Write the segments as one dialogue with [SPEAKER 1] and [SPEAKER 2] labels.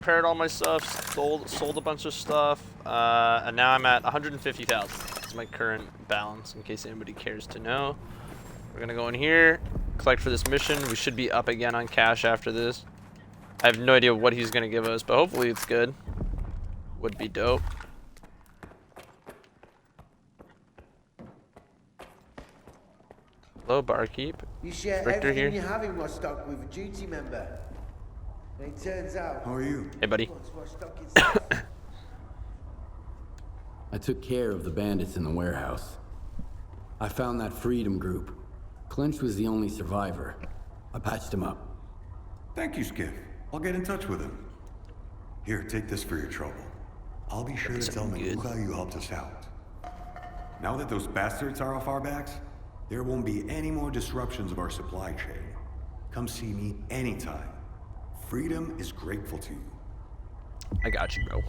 [SPEAKER 1] repaired all my stuff, sold a bunch of stuff, and now I'm at 150,000. That's my current balance, in case anybody cares to know. We're gonna go in here, collect for this mission. We should be up again on cash after this. I have no idea what he's gonna give us, but hopefully it's good. Would be dope. Hello, barkeep.
[SPEAKER 2] You share
[SPEAKER 1] Richter
[SPEAKER 2] everything
[SPEAKER 1] here.
[SPEAKER 2] you have in my stock with a duty member. And it turns out...
[SPEAKER 3] How are you?
[SPEAKER 1] Hey, buddy.
[SPEAKER 2] he wants my stock himself.
[SPEAKER 4] I took care of the bandits in the warehouse. I found that Freedom group. Clinch was the only survivor. I patched him up.
[SPEAKER 3] Thank you, Skiff. I'll get in touch with him. Here, take this for your trouble. I'll be sure to tell Maguha you helped us out. Now that those bastards are off our backs, there won't be any more disruptions of our supply chain. Come see me anytime. Freedom is grateful to you.
[SPEAKER 1] I got you, bro.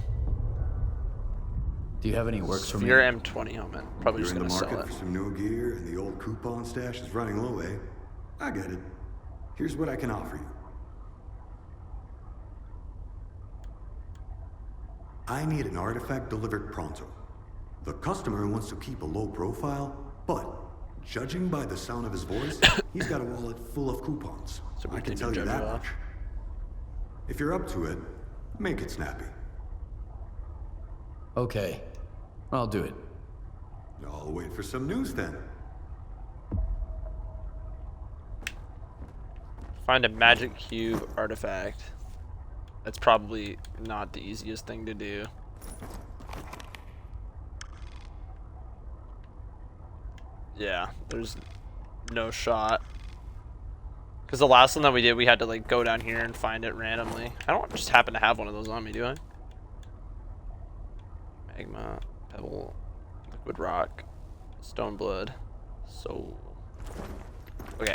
[SPEAKER 4] Do you have any works for me?
[SPEAKER 1] Your M20 helmet. Probably
[SPEAKER 3] You're
[SPEAKER 1] just
[SPEAKER 3] in the
[SPEAKER 1] gonna sell
[SPEAKER 3] market
[SPEAKER 1] it.
[SPEAKER 3] for some new gear and the old coupon stash is running low, eh? I get it. Here's what I can offer you. I need an artifact delivered pronto. The customer wants to keep a low profile, but judging by the sound of his voice, he's got a wallet full of coupons.
[SPEAKER 1] So we
[SPEAKER 3] I can
[SPEAKER 1] can
[SPEAKER 3] tell you
[SPEAKER 1] judge
[SPEAKER 3] that
[SPEAKER 1] it off.
[SPEAKER 3] much. If you're up to it, make it snappy.
[SPEAKER 4] Okay, I'll do it.
[SPEAKER 3] I'll wait for some news then.
[SPEAKER 1] Find a magic cube artifact. That's probably not the easiest thing to do. Yeah, there's no shot. Because the last one that we did, we had to like go down here and find it randomly. I don't just happen to have one of those on me, do I? Magma, pebble, liquid rock, stone blood, soul. Okay,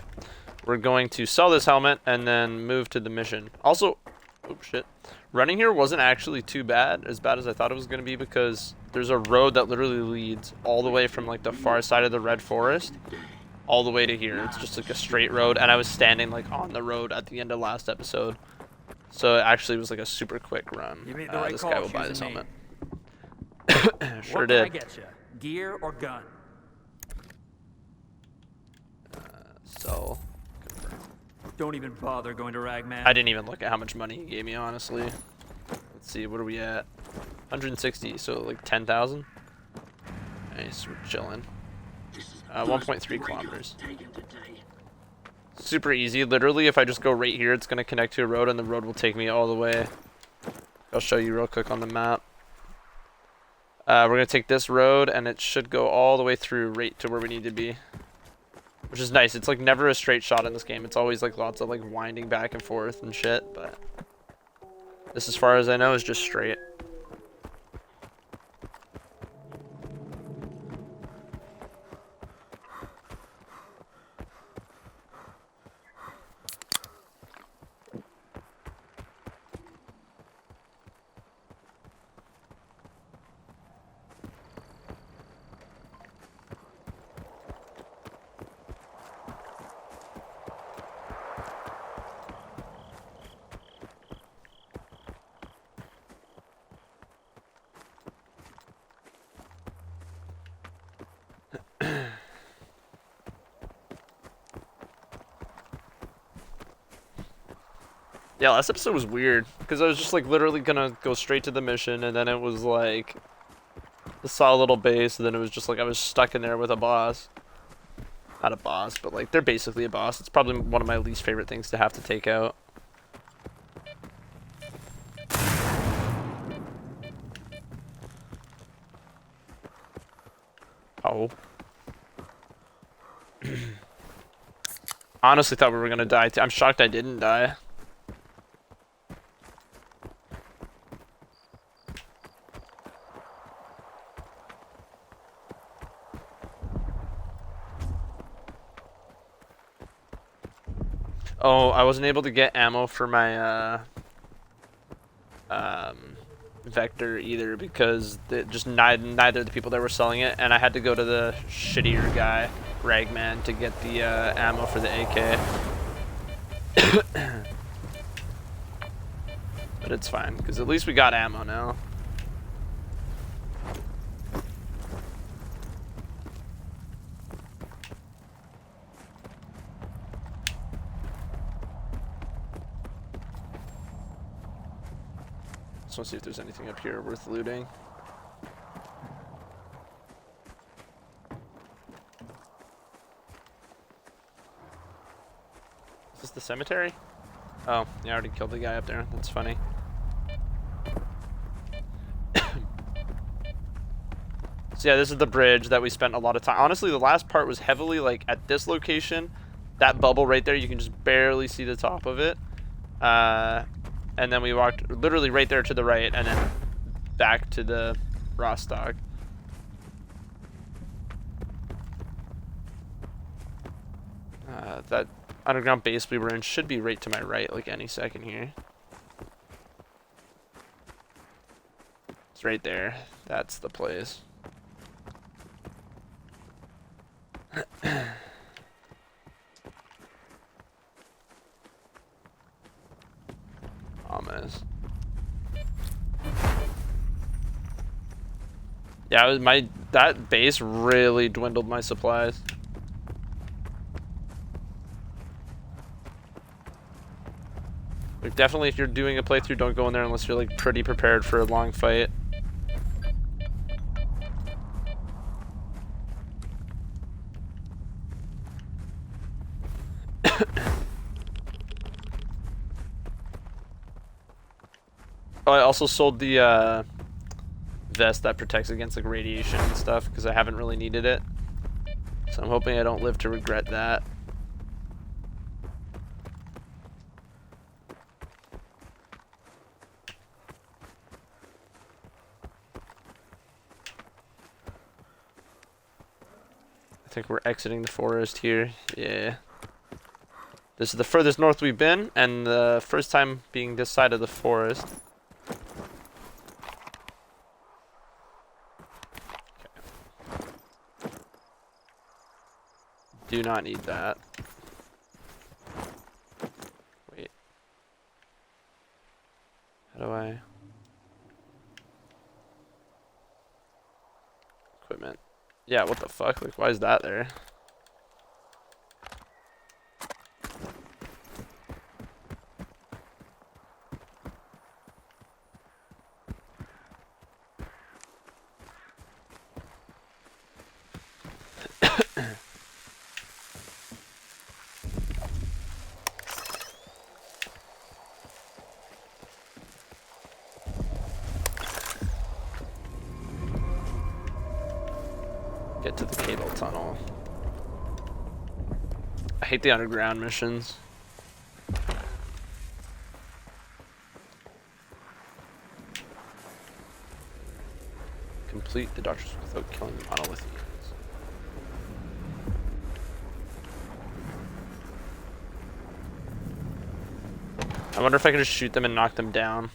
[SPEAKER 1] we're going to sell this helmet and then move to the mission. Also, oh shit, running here wasn't actually too bad as I thought it was going to be, because there's a road that literally leads all the way from like the far side of the Red Forest all the way to here. It's just like a straight road, and I was standing like on the road at the end of last episode, so it actually was like a super quick run.
[SPEAKER 5] You made the right
[SPEAKER 1] This
[SPEAKER 5] call
[SPEAKER 1] guy will buy this
[SPEAKER 5] choosing me.
[SPEAKER 1] helmet. Sure
[SPEAKER 5] what
[SPEAKER 1] did.
[SPEAKER 5] Can I get you? Gear or gun?
[SPEAKER 1] So
[SPEAKER 5] Don't even bother going to Ragman.
[SPEAKER 1] I didn't even look at how much money he gave me, honestly. Let's see, what are we at? 160, so like 10,000. Nice, we're chilling. 1.3 kilometers. Super easy. Literally, if I just go right here, it's gonna connect to a road, and the road will take me all the way. I'll show you real quick on the map. We're gonna take this road, and it should go all the way through right to where we need to be, which is nice. It's like never a straight shot in this game. It's always like lots of like winding back and forth and shit, but this, as far as I know, is just straight. Yeah, last episode was weird, because I was just like literally gonna go straight to the mission, and then it was like I saw a little base, and then it was just like I was stuck in there with a boss. Not a boss, but like they're basically a boss. It's probably one of my least favorite things to have to take out. Oh. Honestly thought we were gonna die. I'm shocked I didn't die. Oh, I wasn't able to get ammo for my Vector either, because just neither of the people that were selling it, and I had to go to the shittier guy, Ragman, to get the ammo for the AK. But it's fine, because at least we got ammo now. Just want to see if there's anything up here worth looting. Is this the cemetery? Oh, yeah, I already killed the guy up there. That's funny. So yeah, this is the bridge that we spent a lot of time. Honestly, the last part was heavily like at this location. That bubble right there, you can just barely see the top of it. And then we walked literally right there to the right and then back to the Rostock. That underground base we were in should be right to my right like any second here. It's right there. That's the place. Ominous. Yeah, it was that base really dwindled my supplies. Like definitely if you're doing a playthrough, don't go in there unless you're like pretty prepared for a long fight. Oh, I also sold the vest that protects against like radiation and stuff because I haven't really needed it. So I'm hoping I don't live to regret that. I think we're exiting the forest here. Yeah. This is the furthest north we've been, and the first time being this side of the forest. Okay. Do not need that. Wait. How do I... Equipment. Yeah, what the fuck? Like, why is that there? Get to the cable tunnel. I hate the underground missions. Complete the doctors without killing the monolithians. I wonder if I can just shoot them and knock them down.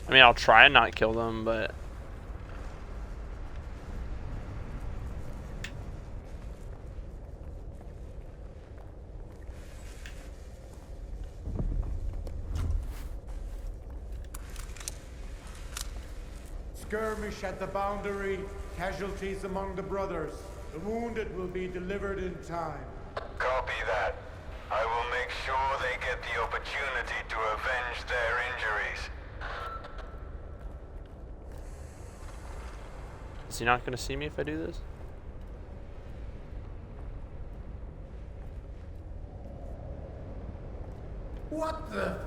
[SPEAKER 1] I mean, I'll try and not kill them, but...
[SPEAKER 6] Skirmish at the boundary, casualties among the brothers. The wounded will be delivered in time.
[SPEAKER 7] Copy that. I will make sure they get the opportunity to avenge their injuries.
[SPEAKER 1] Is he not going to see me if I do this?
[SPEAKER 6] What the?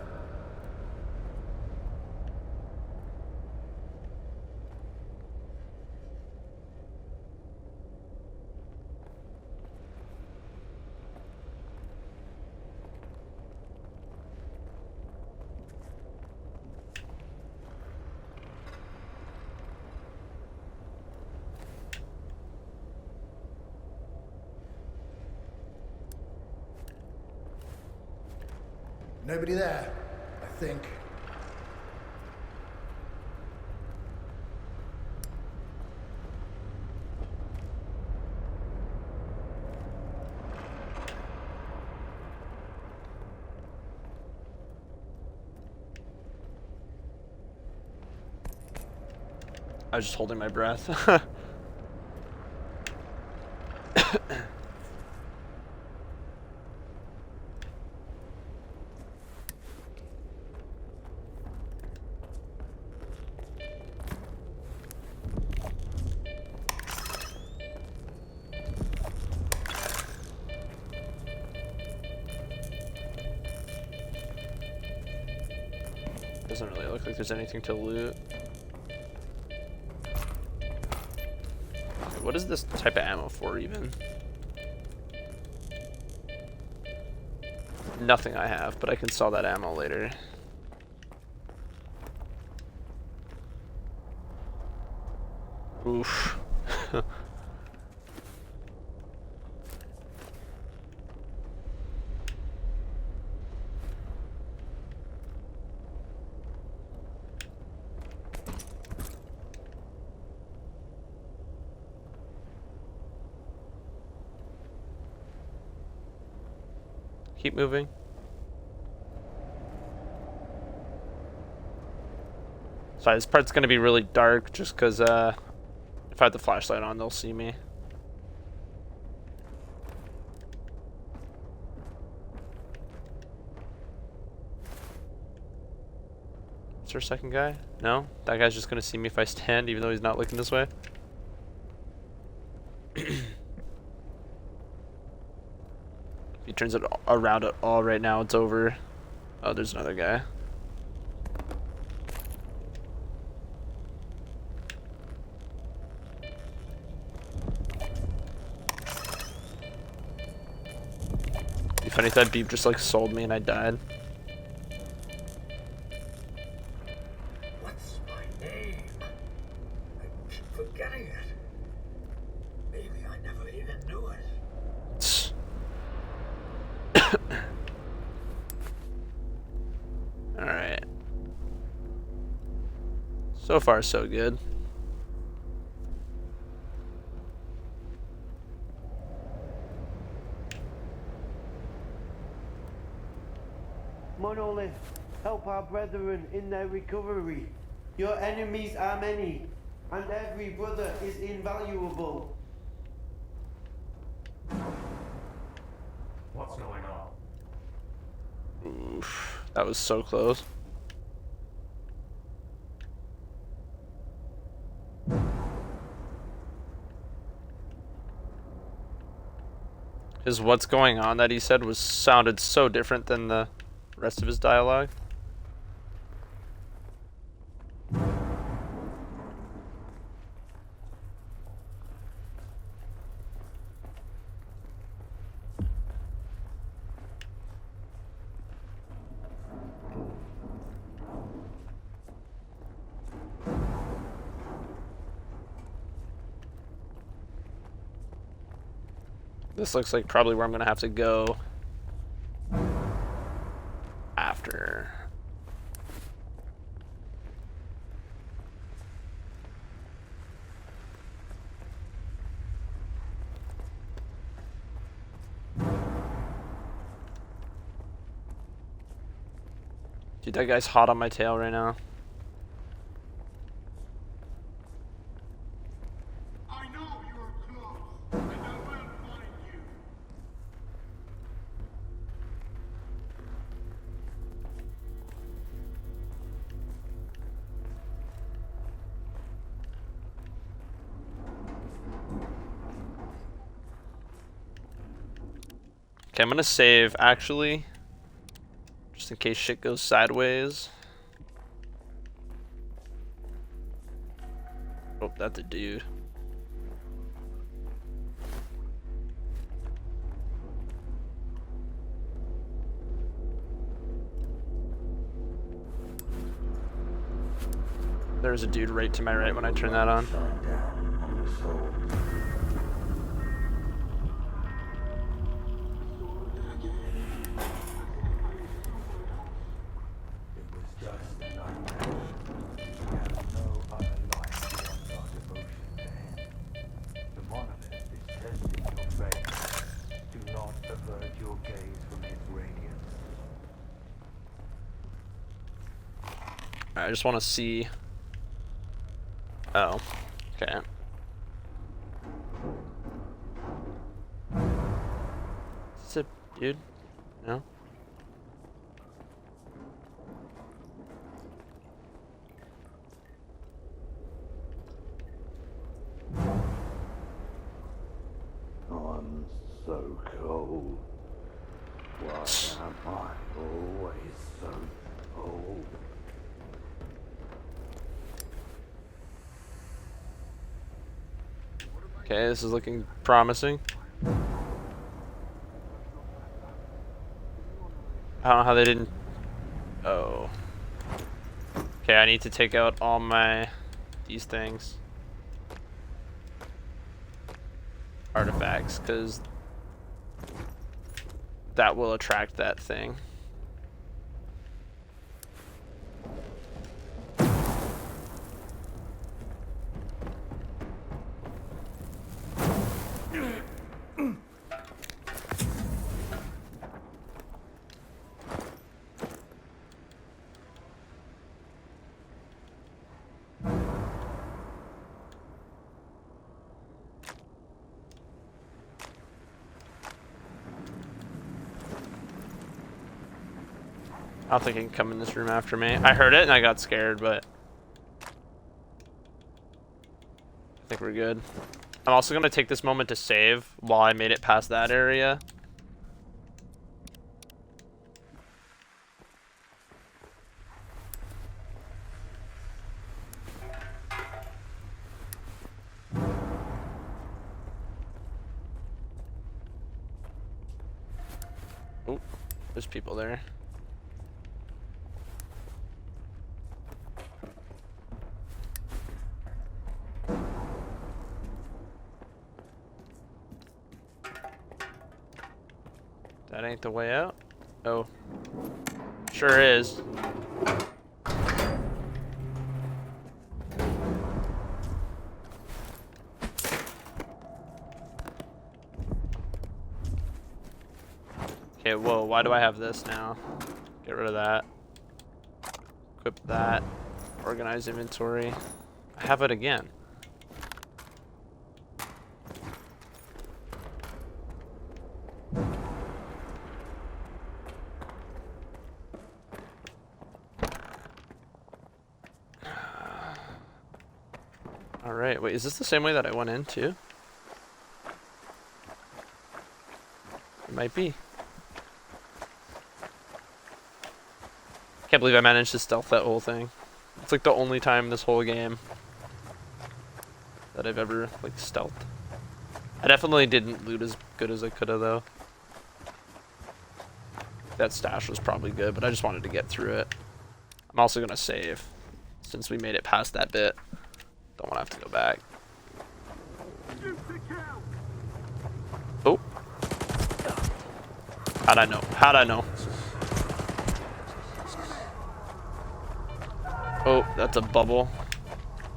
[SPEAKER 6] Nobody there, I think.
[SPEAKER 1] I was just holding my breath. Doesn't really look like there's anything to loot. What is this type of ammo for even? Nothing I have, but I can sell that ammo later. Oof. Keep moving. Sorry, this part's gonna be really dark just because if I have the flashlight on, they'll see me. Is there a second guy? No? That guy's just gonna see me if I stand, even though he's not looking this way? If he turns it around at all right now, it's over. Oh, there's another guy. Be funny if that beep just like sold me and I died.
[SPEAKER 8] What's my name? I keep forgetting it. Maybe I never even knew it.
[SPEAKER 1] Alright. So far, so good.
[SPEAKER 2] Monolith, help our brethren in their recovery. Your enemies are many, and every brother is invaluable.
[SPEAKER 6] What's going on?
[SPEAKER 1] Oof. That was so close. His what's going on that he said sounded so different than the rest of his dialogue. This looks like probably where I'm gonna have to go after. Dude, that guy's hot on my tail right now.
[SPEAKER 6] I know you're close, and I will find you.
[SPEAKER 1] Okay, I'm gonna save actually, just in case shit goes sideways. Oh, that's a dude. There's a dude right to my right when I turn that on. I just want to see Oh. Okay. Sip, dude. No?
[SPEAKER 8] I'm so cold. Why am I always so cold?
[SPEAKER 1] Okay, this is looking promising. I don't know how they didn't... Oh. Okay, I need to take out all these things. Artifacts, because that will attract that thing. I don't think it can come in this room after me. I heard it and I got scared, but I think we're good. I'm also going to take this moment to save while I made it past that area. Oh, there's people there. That ain't the way out. Oh. Sure is. Okay, whoa, why do I have this now? Get rid of that. Equip that. Organize inventory. I have it again. Alright, wait, is this the same way that I went in too? It might be. Can't believe I managed to stealth that whole thing. It's like the only time this whole game that I've ever like stealthed. I definitely didn't loot as good as I could have though. That stash was probably good, but I just wanted to get through it. I'm also gonna save since we made it past that bit. Don't want to have to go back. Oh. How'd I know? How'd I know? Oh, that's a bubble.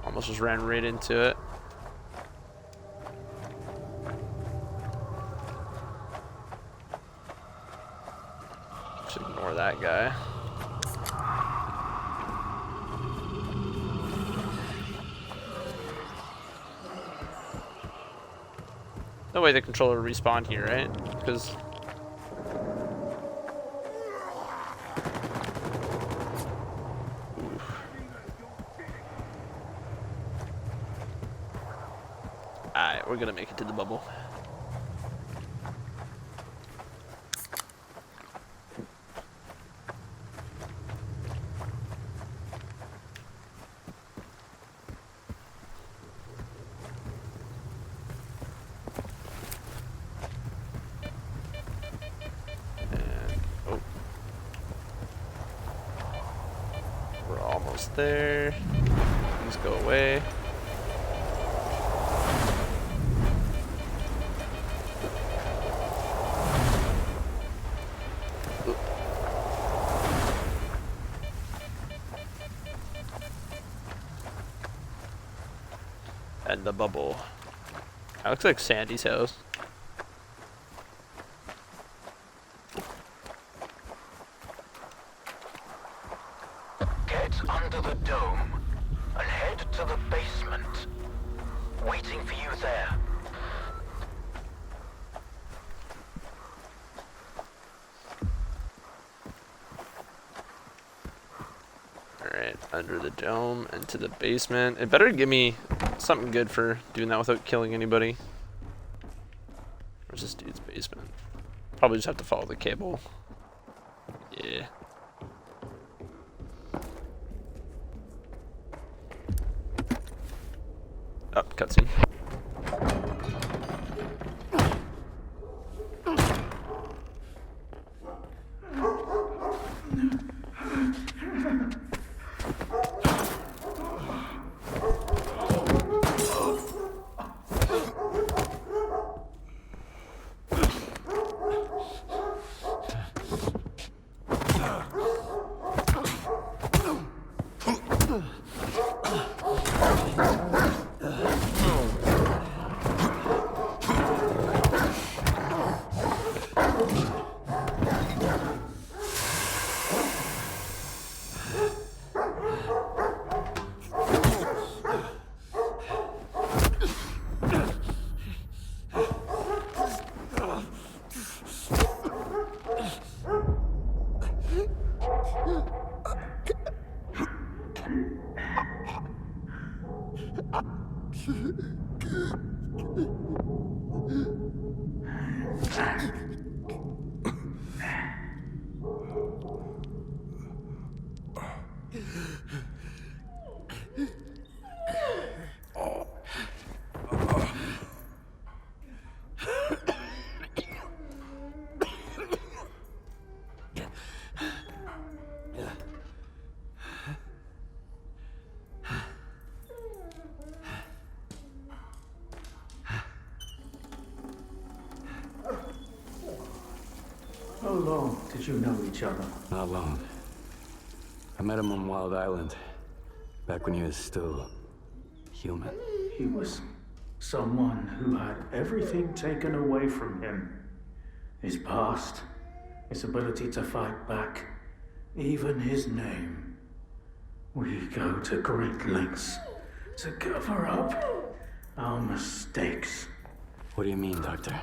[SPEAKER 1] Almost just ran right into it. Just ignore that guy. No way the controller respawned here, right? Because alright, we're gonna make it to the bubble. There. Please go away. Oop. And the bubble. That looks like Sandy's house.
[SPEAKER 7] Get under the dome and head to the basement.
[SPEAKER 9] reinforcement. Waiting for you there.
[SPEAKER 1] Alright, under the dome, into the basement. It better give me something good for doing that without killing anybody. Where's this dude's basement? Probably just have to follow the cable. Yeah. Oh, cutscene.
[SPEAKER 10] How long did you know each other?
[SPEAKER 4] Not long. I met him on Wild Island, back when he was still human.
[SPEAKER 10] He was someone who had everything taken away from him. His past, his ability to fight back, even his name. We go to great lengths to cover up our mistakes.
[SPEAKER 4] What do you mean, Doctor?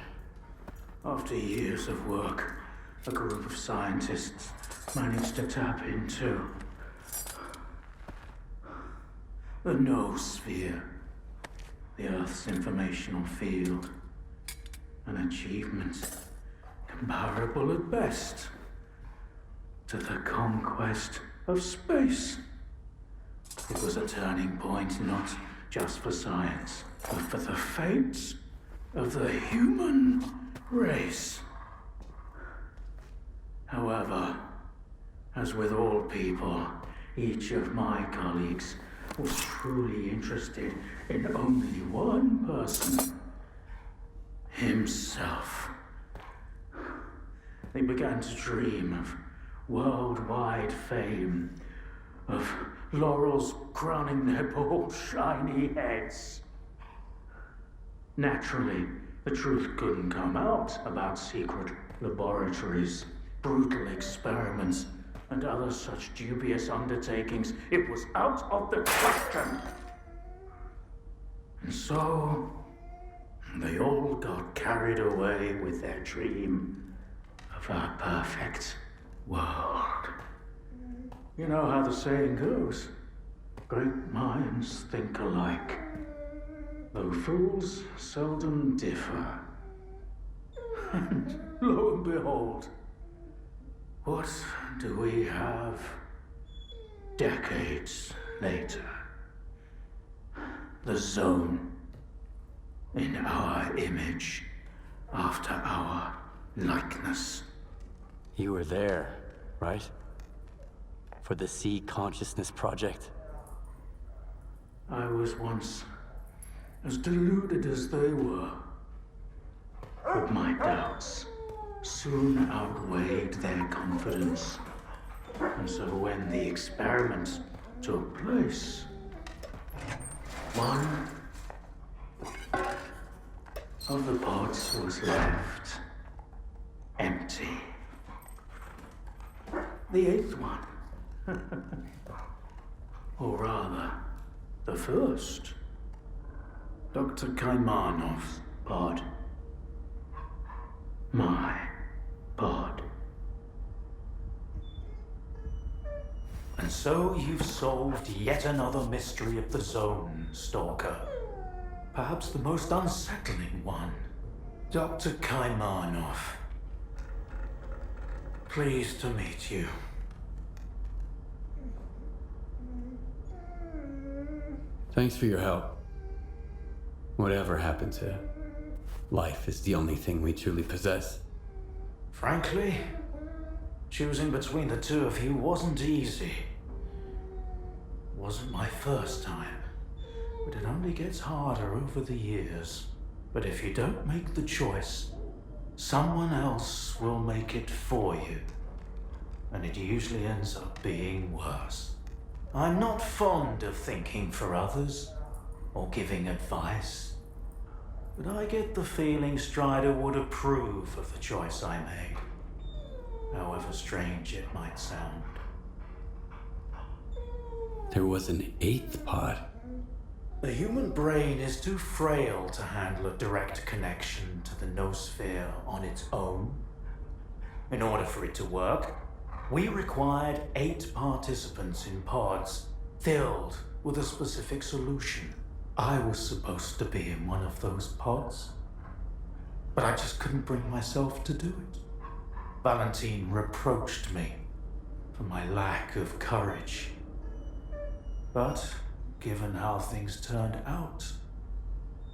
[SPEAKER 10] After years of work, a group of scientists managed to tap into the noosphere, the Earth's informational field, an achievement comparable at best to the conquest of space. It was a turning point not just for science, but for the fates of the human race. However, as with all people, each of my colleagues was truly interested in only one person: himself. They began to dream of worldwide fame, of laurels crowning their bald, shiny heads. Naturally, the truth couldn't come out about secret laboratories, brutal experiments, and other such dubious undertakings. It was out of the question. And so, they all got carried away with their dream of a perfect world. You know how the saying goes, great minds think alike, though fools seldom differ. And lo and behold, what do we have decades later? The Zone, in our image, after our likeness.
[SPEAKER 4] You were there, right? For the Sea Consciousness Project?
[SPEAKER 10] I was once as deluded as they were, but my doubts soon outweighed their confidence. And so when the experiment took place, one of the pods was left empty. The eighth one, or rather, the first, Dr. Kaimanov's pod. My pod. And so you've solved yet another mystery of the zone, Stalker. Perhaps the most unsettling one. Dr. Kaimanov. Pleased to meet you.
[SPEAKER 4] Thanks for your help. Whatever happened to life is the only thing we truly possess.
[SPEAKER 10] Frankly, choosing between the two of you wasn't easy. Wasn't my first time, but it only gets harder over the years. But if you don't make the choice, someone else will make it for you. And it usually ends up being worse. I'm not fond of thinking for others or giving advice, but I get the feeling Strider would approve of the choice I made, however strange it might sound.
[SPEAKER 4] There was an 8th pod.
[SPEAKER 10] The human brain is too frail to handle a direct connection to the noosphere on its own. In order for it to work, we required 8 participants in pods filled with a specific solution. I was supposed to be in one of those pods, but I just couldn't bring myself to do it. Valentine reproached me for my lack of courage. But given how things turned out,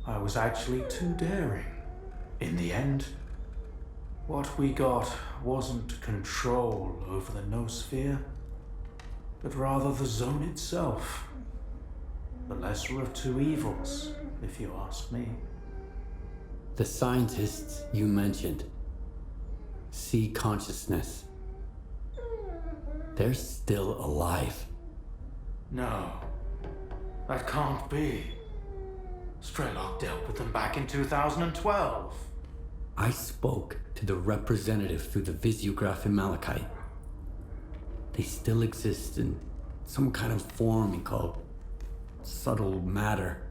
[SPEAKER 10] I was actually too daring. In the end, what we got wasn't control over the noosphere, but rather the zone itself. The lesser of two evils, if you ask me.
[SPEAKER 4] The scientists you mentioned see consciousness. They're still alive.
[SPEAKER 10] No, that can't be. Strelok dealt with them back in 2012.
[SPEAKER 4] I spoke to the representative through the visiograph in Malachite. They still exist in some kind of form he called subtle matter.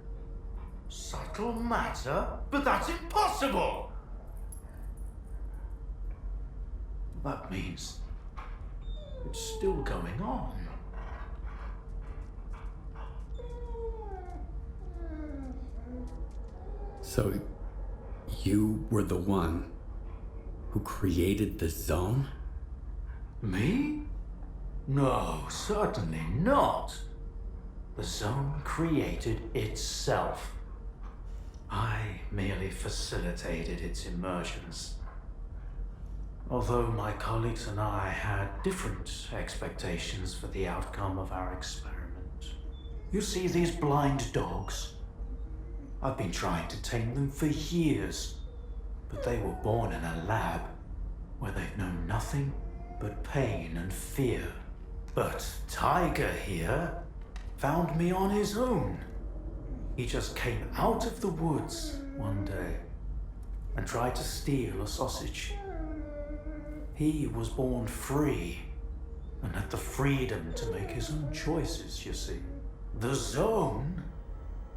[SPEAKER 10] Subtle matter? But that's impossible! That means it's still going on.
[SPEAKER 4] So, you were the one who created the zone?
[SPEAKER 10] Me? No, certainly not. The zone created itself. I merely facilitated its emergence. Although my colleagues and I had different expectations for the outcome of our experiment. You see these blind dogs? I've been trying to tame them for years, but they were born in a lab where they've known nothing but pain and fear. But Tiger here found me on his own. He just came out of the woods one day and tried to steal a sausage. He was born free and had the freedom to make his own choices, you see. The zone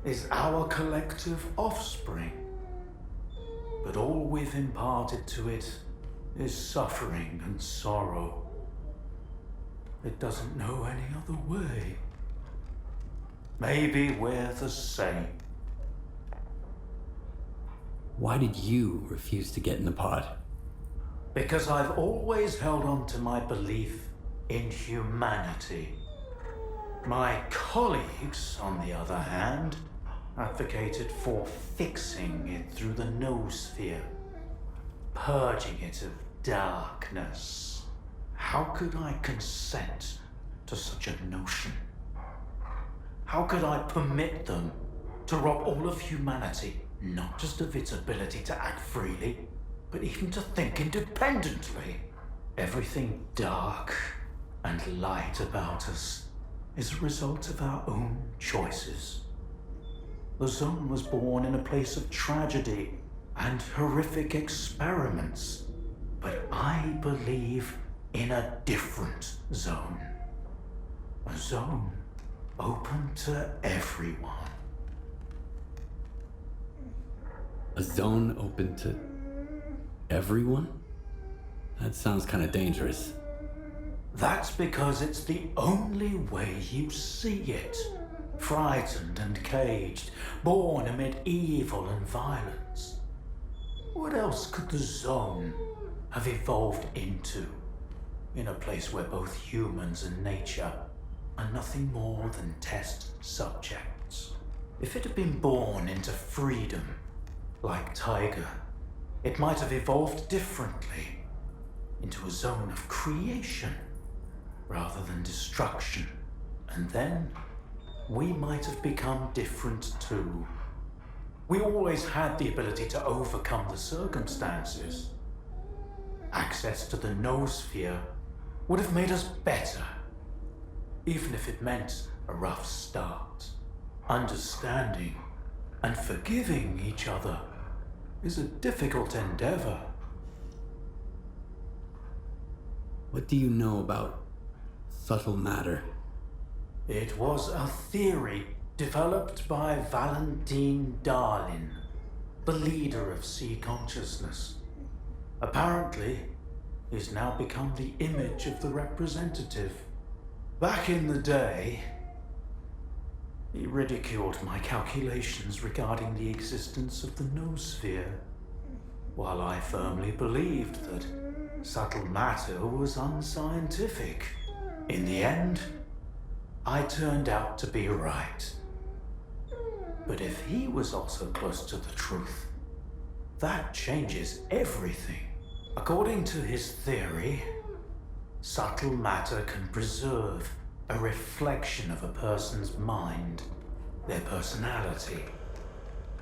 [SPEAKER 10] is our collective offspring, but all we've imparted to it is suffering and sorrow. It doesn't know any other way. Maybe we're the same.
[SPEAKER 4] Why did you refuse to get in the pod?
[SPEAKER 10] Because I've always held on to my belief in humanity. My colleagues, on the other hand, advocated for fixing it through the noosphere, purging it of darkness. How could I consent to such a notion? How could I permit them to rob all of humanity, not just of its ability to act freely, but even to think independently? Everything dark and light about us is a result of our own choices. The zone was born in a place of tragedy and horrific experiments, but I believe in a different zone. A zone open to everyone.
[SPEAKER 4] A zone open to everyone? That sounds kind of dangerous.
[SPEAKER 10] That's because it's the only way you see it. Frightened and caged, born amid evil and violence. What else could the zone have evolved into? In a place where both humans and nature are nothing more than test subjects. If it had been born into freedom, like Tiger, it might have evolved differently, into a zone of creation, rather than destruction. And then, we might have become different too. We always had the ability to overcome the circumstances. Access to the noosphere would have made us better, even if it meant a rough start. Understanding and forgiving each other is a difficult endeavor.
[SPEAKER 4] What do you know about subtle matter?
[SPEAKER 10] It was a theory developed by Valentine Darlin, the leader of sea consciousness. Apparently, he's now become the image of the representative. Back in the day, he ridiculed my calculations regarding the existence of the noosphere, while I firmly believed that subtle matter was unscientific. In the end, I turned out to be right. But if he was also close to the truth, that changes everything. According to his theory, subtle matter can preserve a reflection of a person's mind, their personality.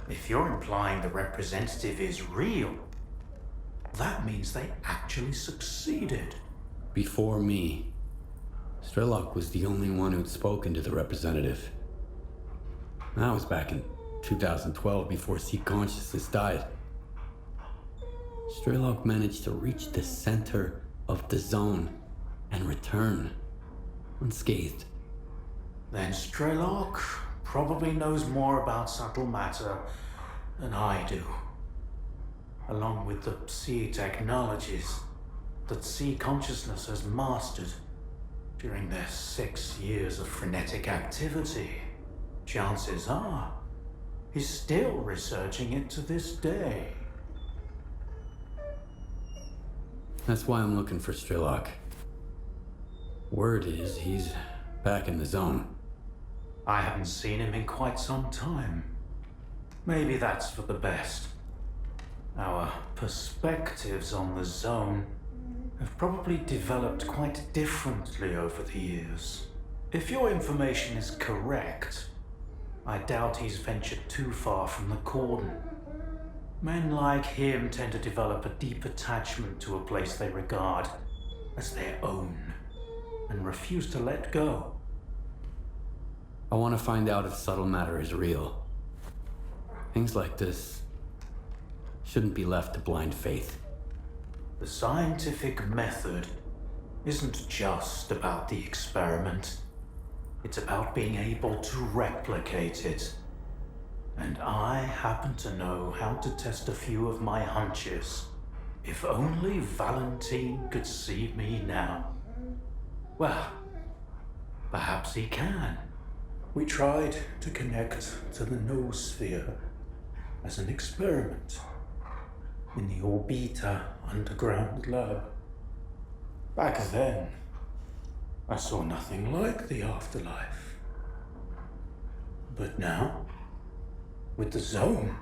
[SPEAKER 10] If you're implying the representative is real, that means they actually succeeded.
[SPEAKER 4] Before me, Strelok was the only one who'd spoken to the representative. That was back in 2012, before Sea Consciousness died. Strelok managed to reach the center of the zone and return unscathed.
[SPEAKER 10] Then Strelok probably knows more about subtle matter than I do. Along with the sea technologies that Sea Consciousness has mastered during their 6 years of frenetic activity, chances are he's still researching it to this day.
[SPEAKER 4] That's why I'm looking for Strelok. Word is he's back in the zone.
[SPEAKER 10] I haven't seen him in quite some time. Maybe that's for the best. Our perspectives on the zone have probably developed quite differently over the years. If your information is correct, I doubt he's ventured too far from the cordon. Men like him tend to develop a deep attachment to a place they regard as their own and refuse to let go.
[SPEAKER 4] I want to find out if subtle matter is real. Things like this shouldn't be left to blind faith.
[SPEAKER 10] The scientific method isn't just about the experiment. It's about being able to replicate it. And I happen to know how to test a few of my hunches. If only Valentine could see me now. Well, perhaps he can. We tried to connect to the noosphere as an experiment in the Orbita underground lab. Back then, I saw nothing like the afterlife. But now, with the zone,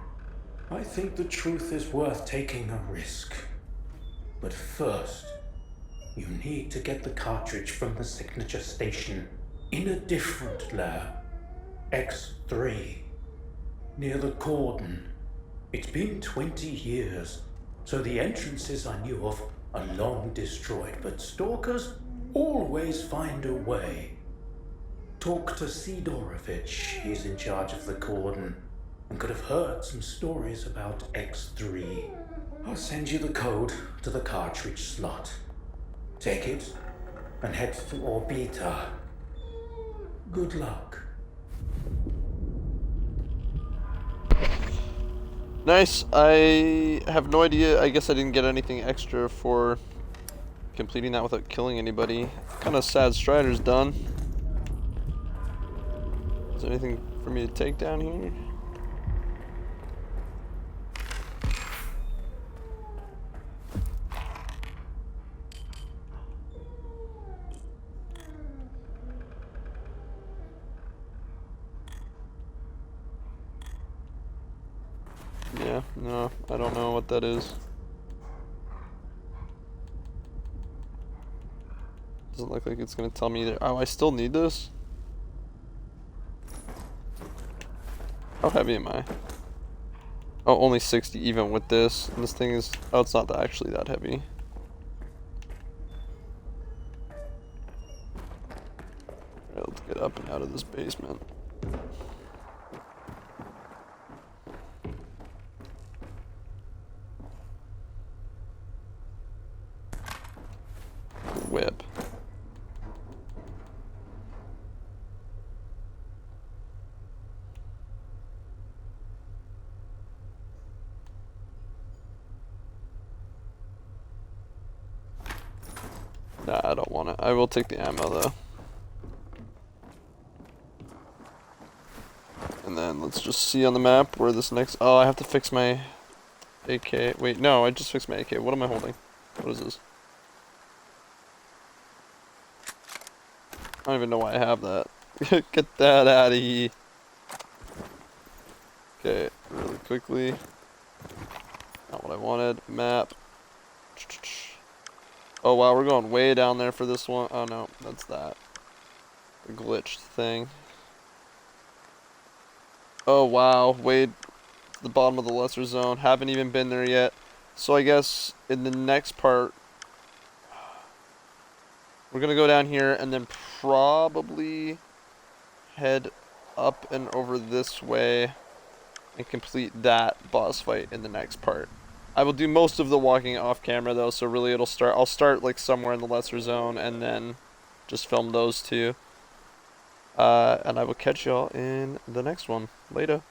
[SPEAKER 10] I think the truth is worth taking a risk. But first, you need to get the cartridge from the signature station in a different lab, X3, near the cordon. It's been 20 years, so the entrances I knew of are long destroyed, but stalkers always find a way. Talk to Sidorovich, he's in charge of the cordon, and could have heard some stories about X3. I'll send you the code to the cartridge slot. Take it and head to Orbita. Good luck.
[SPEAKER 1] Nice. I have no idea. I guess I didn't get anything extra for completing that without killing anybody. Kind of sad Strider's done. Is there anything for me to take down here? Yeah, no, I don't know what that is. Doesn't look like it's gonna tell me either. Oh, I still need this? How heavy am I? Oh, only 60 even with this. And this thing is, oh, it's not actually that heavy. Alright, let's get up and out of this basement. Whip. Nah, I don't want it. I will take the ammo though. And then let's just see on the map where this next... Oh, I have to fix my AK. Wait, no, I just fixed my AK. What am I holding? What is this? I don't even know why I have that. Get that out of here. Okay, really quickly. Not what I wanted. Map. Oh wow, we're going way down there for this one. Oh no, that's that. The glitched thing. Oh wow, way to the bottom of the lesser zone. Haven't even been there yet. So I guess in the next part, we're gonna go down here and then probably head up and over this way and complete that boss fight in the next part. I will do most of the walking off camera though, so really I'll start like somewhere in the lesser zone and then just film those two. And I will catch y'all in the next one. Later.